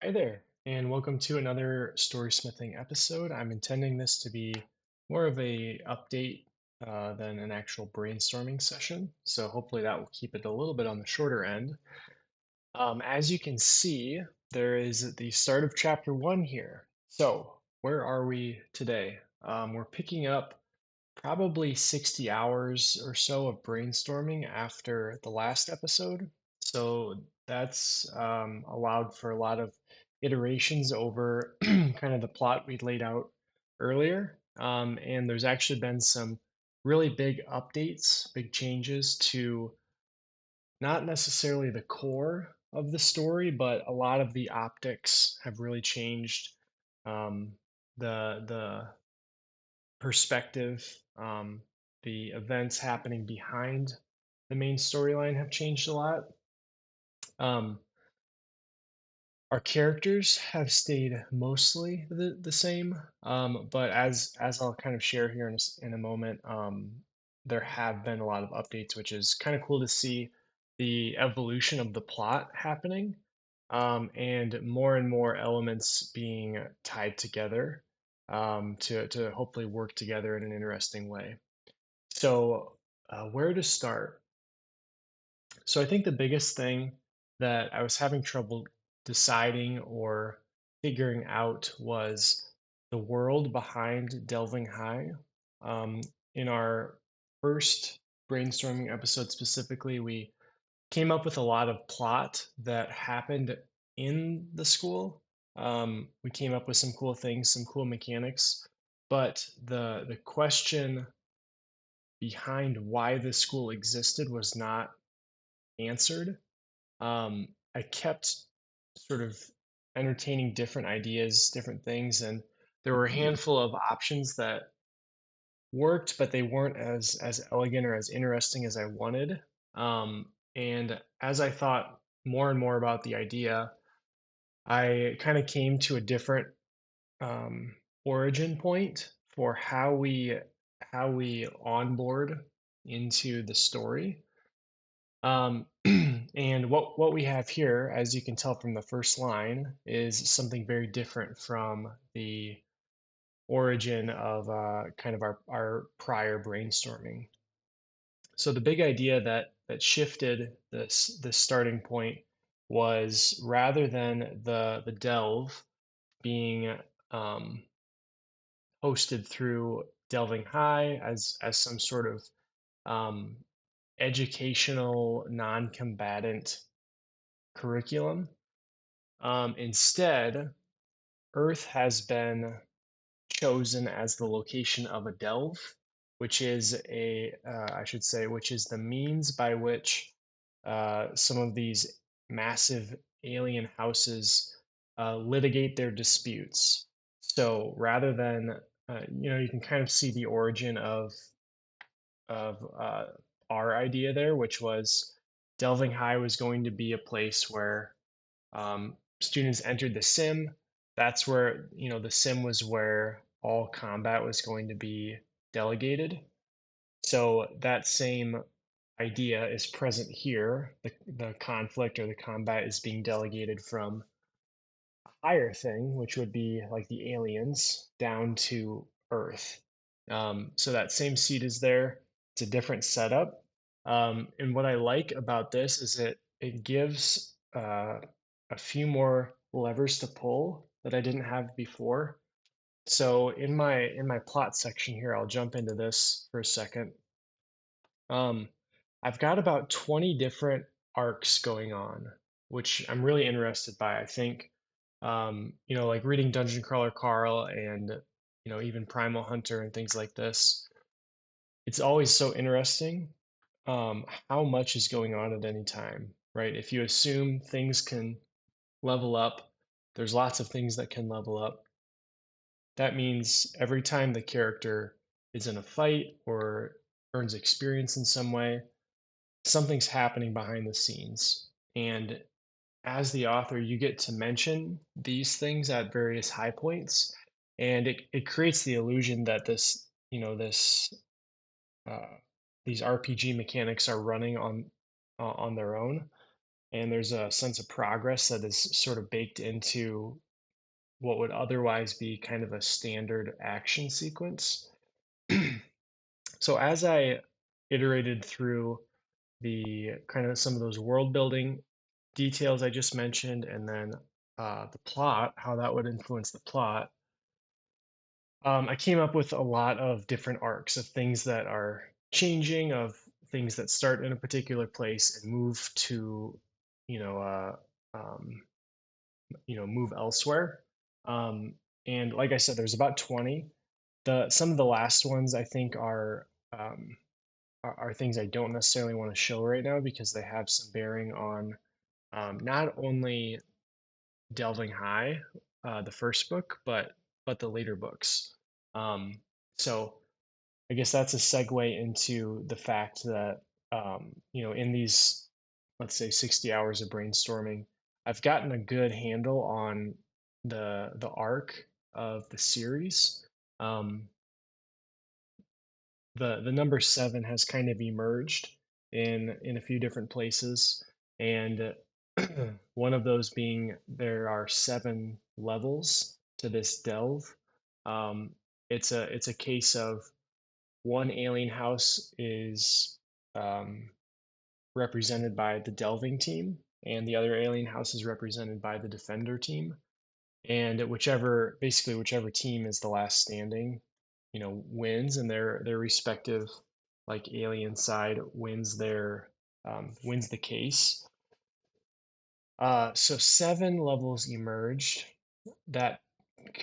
Hi there, and welcome to another story smithing episode. I'm intending this to be more of a update than an actual brainstorming session, so hopefully that will keep it a little bit on the shorter end. As you can see, there is the start of chapter one here. So where are we today? We're picking up probably 60 hours or so of brainstorming after the last episode. So that's allowed for a lot of iterations over kind of the plot we'd laid out earlier. And there's actually been some really big updates, big changes to not necessarily the core of the story, but a lot of the optics have really changed. The perspective, the events happening behind the main storyline have changed a lot. Um, our characters have stayed mostly the same, but as I'll kind of share here in a moment, there have been a lot of updates, which is kind of cool to see the evolution of the plot happening, and more elements being tied together to hopefully work together in an interesting way. So, where to start? So, I think the biggest thing that I was having trouble deciding or figuring out was the world behind Delving High. Um, in our first brainstorming episode specifically, we came up with a lot of plot that happened in the school. We came up with some cool things, some cool mechanics, but the question behind why this school existed was not answered. I kept sort of entertaining different ideas, different things, and there were a handful of options that worked, but they weren't as elegant or as interesting as I wanted. And as I thought more and more about the idea, I kind of came to a different um, origin point for how we onboard into the story. And what we have here, as you can tell from the first line, is something very different from the origin of kind of our prior brainstorming. So the big idea that shifted this starting point was rather than the delve being um, hosted through Delving High as some sort of um, educational non-combatant curriculum. Instead, Earth has been chosen as the location of a delve, which is I should say, which is the means by which some of these massive alien houses litigate their disputes. So rather than, you can kind of see the origin of our idea there, which was Delving High was going to be a place where students entered the sim. That's where, the sim was where all combat was going to be delegated. So that same idea is present here. The conflict or the combat is being delegated from a higher thing, which would be like the aliens, down to Earth. So that same seat is there. It's a different setup. And what I like about this is it gives a few more levers to pull that I didn't have before. So in my plot section here, I'll jump into this for a second. Um, I've got about 20 different arcs going on, which I'm really interested by. I think, like reading Dungeon Crawler Carl and, even Primal Hunter and things like this, it's always so interesting how much is going on at any time, right? If you assume things can level up, there's lots of things that can level up. That means every time the character is in a fight or earns experience in some way, something's happening behind the scenes. And as the author, you get to mention these things at various high points. And it creates the illusion that uh, these RPG mechanics are running on their own. and there's a sense of progress that is sort of baked into what would otherwise be kind of a standard action sequence. So as I iterated through the kind of some of those world building details I just mentioned, and then the plot, how that would influence the plot, I came up with a lot of different arcs of things that are changing, of things that start in a particular place and move to, you know, uh, um, move elsewhere. Um, and like I said, there's about 20. Some of the last ones I think um, are things I don't necessarily want to show right now because they have some bearing on not only Delving High, the first book, but the later books. Um, so I guess that's a segue into the fact that in these, let's say, 60 hours of brainstorming, I've gotten a good handle on the arc of the series. Um, the number seven has kind of emerged in a few different places, and one of those being there are seven levels to this delve. Um, it's a case of one alien house is um, represented by the delving team, and the other alien house is represented by the defender team. And whichever team is the last standing, wins, and their respective like alien side wins the case. So seven levels emerged. That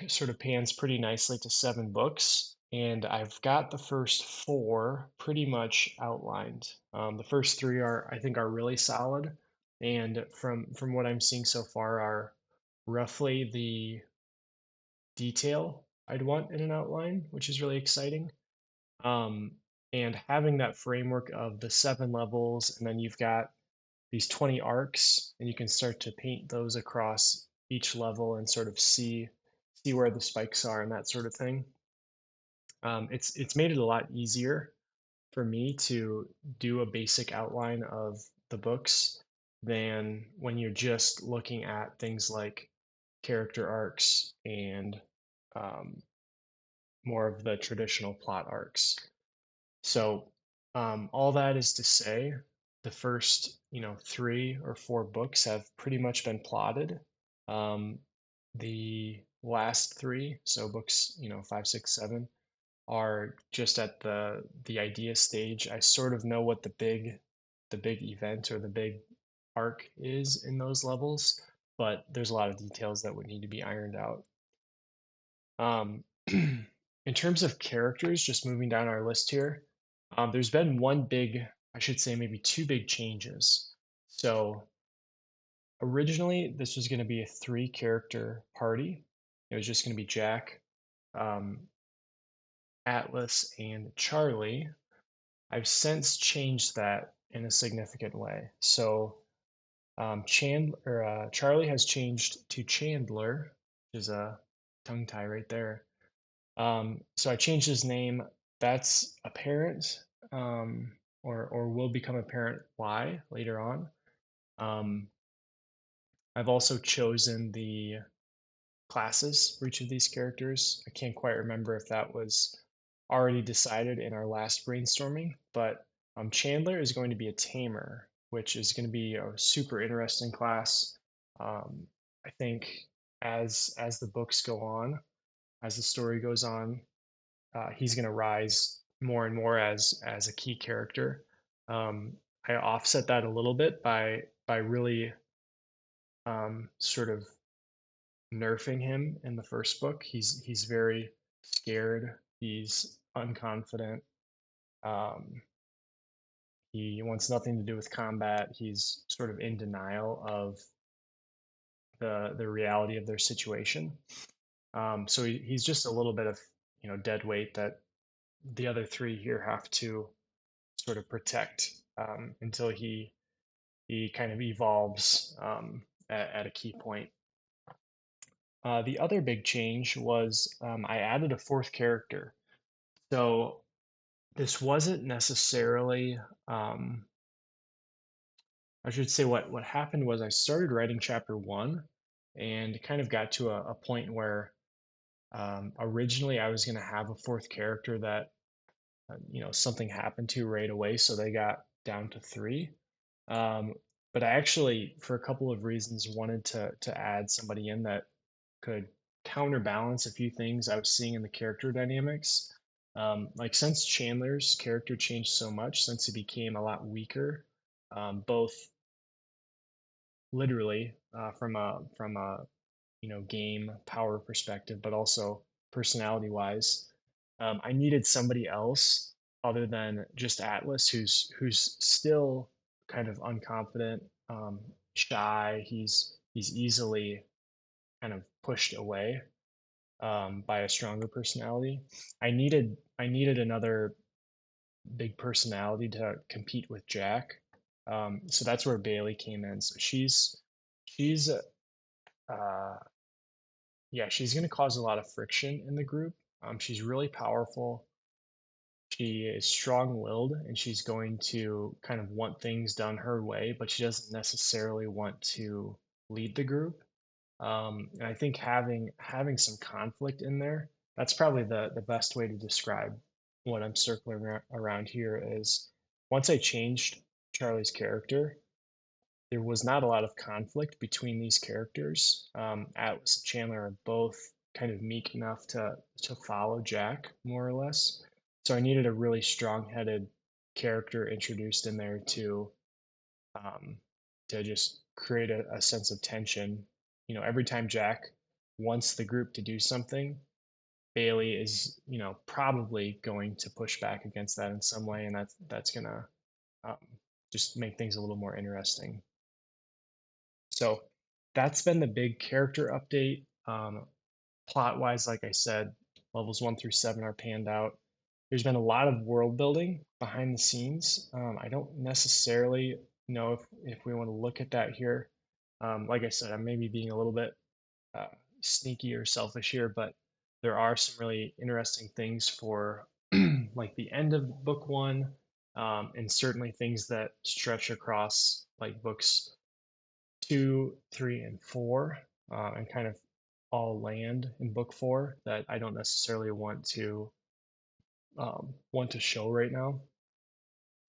sort of pans pretty nicely to seven books, and I've got the first four pretty much outlined. The first three I think are really solid, and from what I'm seeing so far are roughly the detail I'd want in an outline, which is really exciting. Um, and having that framework of the seven levels, and then you've got these 20 arcs, and you can start to paint those across each level and sort of see where the spikes are and that sort of thing. It's made it a lot easier for me to do a basic outline of the books than when you're just looking at things like character arcs and um, more of the traditional plot arcs. So, all that is to say, the first, three or four books have pretty much been plotted. Um, the last three, so books, five, six, seven, are just at the idea stage. I sort of know what the big event or the big arc is in those levels, but there's a lot of details that would need to be ironed out. In terms of characters, just moving down our list here, there's been I should say maybe two big changes. So originally, this was going to be a three-character party. It was just going to be Jack, um, Atlas, and Charlie. I've since changed that in a significant way. So Charlie has changed to Chandler, which is a tongue tie right there. So I changed his name. That's apparent, or will become apparent why later on. Um, I've also chosen the classes for each of these characters. I can't quite remember if that was already decided in our last brainstorming, but Chandler is going to be a tamer, which is going to be a super interesting class. I think as the books go on, as the story goes on, he's going to rise more and more as a key character. I offset that a little bit by really sort of nerfing him in the first book. He's very scared. He's unconfident. Um, he wants nothing to do with combat. He's sort of in denial of the reality of their situation. So he's just a little bit of dead weight that the other three here have to sort of protect until he kind of evolves at a key point. The other big change was I added a fourth character. So this wasn't necessarily I should say what happened was I started writing chapter one and kind of got to a point where originally I was going to have a fourth character that something happened to right away, so they got down to three. Um, but I actually, for a couple of reasons, wanted to add somebody in that could counterbalance a few things I was seeing in the character dynamics. Like since Chandler's character changed so much, since he became a lot weaker, both literally from a game power perspective, but also personality wise. I needed somebody else other than just Atlas, who's still kind of unconfident, shy. He's easily kind of pushed away by a stronger personality. I needed another big personality to compete with Jack. So that's where Bailey came in. So she's uh, yeah, she's going to cause a lot of friction in the group. She's really powerful. She is strong-willed, and she's going to kind of want things done her way, but she doesn't necessarily want to lead the group. And I think having some conflict in there, that's probably the best way to describe what I'm circling around here is once I changed Charlie's character, there was not a lot of conflict between these characters. Atlas and Chandler are both kind of meek enough to follow Jack more or less. So I needed a really strong-headed character introduced in there um, to just create a sense of tension. Every time Jack wants the group to do something, Bailey is, probably going to push back against that in some way, and that's gonna um, just make things a little more interesting. So that's been the big character update. Plot wise, like I said, levels one through seven are panned out. There's been a lot of world building behind the scenes. I don't necessarily know if we want to look at that here. Like I said, I'm maybe being a little bit uh, sneaky or selfish here, but there are some really interesting things for like the end of book one, and certainly things that stretch across like books two, three, and four, and kind of all land in book four that I don't necessarily want to show right now.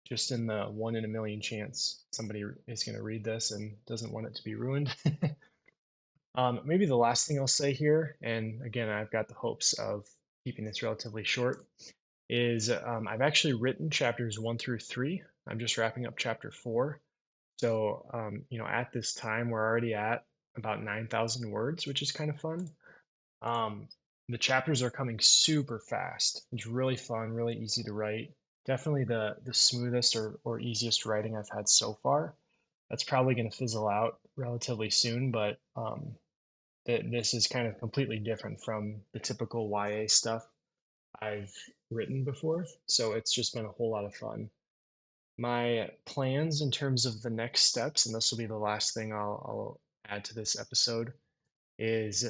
Just in the one in a million chance somebody is going to read this and doesn't want it to be ruined. Maybe the last thing I'll say here, and again, I've got the hopes of keeping this relatively short, is I've actually written chapters one through three. I'm just wrapping up chapter four. So, at this time, we're already at about 9,000 words, which is kind of fun. Um, the chapters are coming super fast. It's really fun, really easy to write. Definitely the smoothest or easiest writing I've had so far. That's probably going to fizzle out relatively soon, but this is kind of completely different from the typical YA stuff I've written before. So it's just been a whole lot of fun. My plans in terms of the next steps, and this will be the last thing I'll add to this episode, is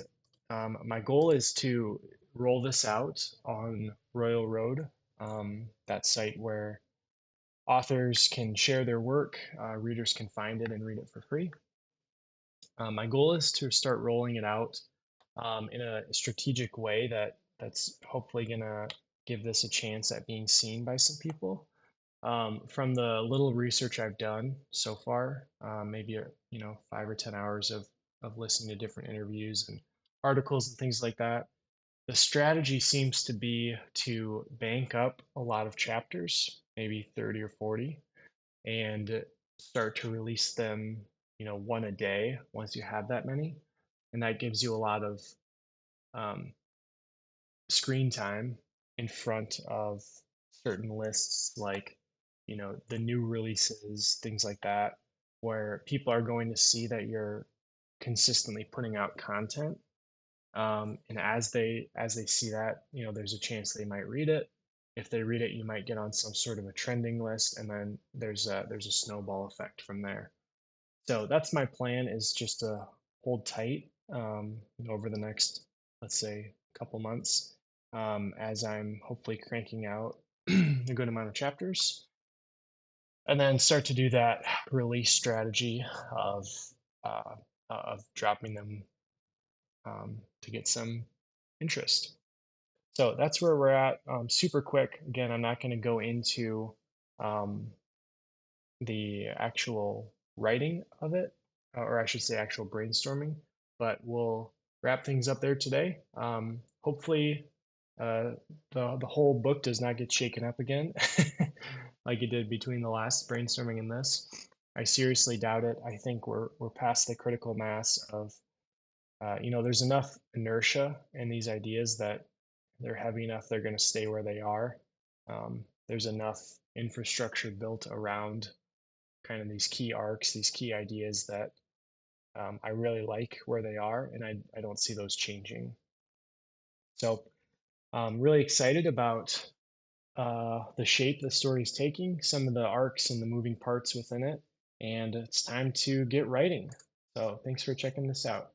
my goal is to roll this out on Royal Road, that site where authors can share their work, readers can find it and read it for free. My goal is to start rolling it out in a strategic way that's hopefully gonna give this a chance at being seen by some people. From the little research I've done so far, maybe 5 or 10 hours of listening to different interviews and articles and things like that, the strategy seems to be to bank up a lot of chapters, maybe 30 or 40, and start to release them, one a day once you have that many. And that gives you a lot of um, screen time in front of certain lists like the new releases, things like that, where people are going to see that you're consistently putting out content, and as they see that, there's a chance they might read it. If they read it, you might get on some sort of a trending list, and then there's a snowball effect from there. So that's my plan, is just to hold tight over the next, let's say, couple months, as I'm hopefully cranking out a good amount of chapters. and then start to do that release strategy of dropping them to get some interest. So that's where we're at. Super quick. Again, I'm not going to go into um, the actual writing of it, or I should say, actual brainstorming, but we'll wrap things up there today. Hopefully, uh, the whole book does not get shaken up again, like it did between the last brainstorming and this. I seriously doubt it. I think we're past the critical mass of there's enough inertia in these ideas that they're heavy enough, they're going to stay where they are. There's enough infrastructure built around kind of these key arcs, these key ideas that I really like where they are, and I don't see those changing. So I'm really excited about the shape the story is taking, some of the arcs and the moving parts within it, and it's time to get writing. So thanks for checking this out.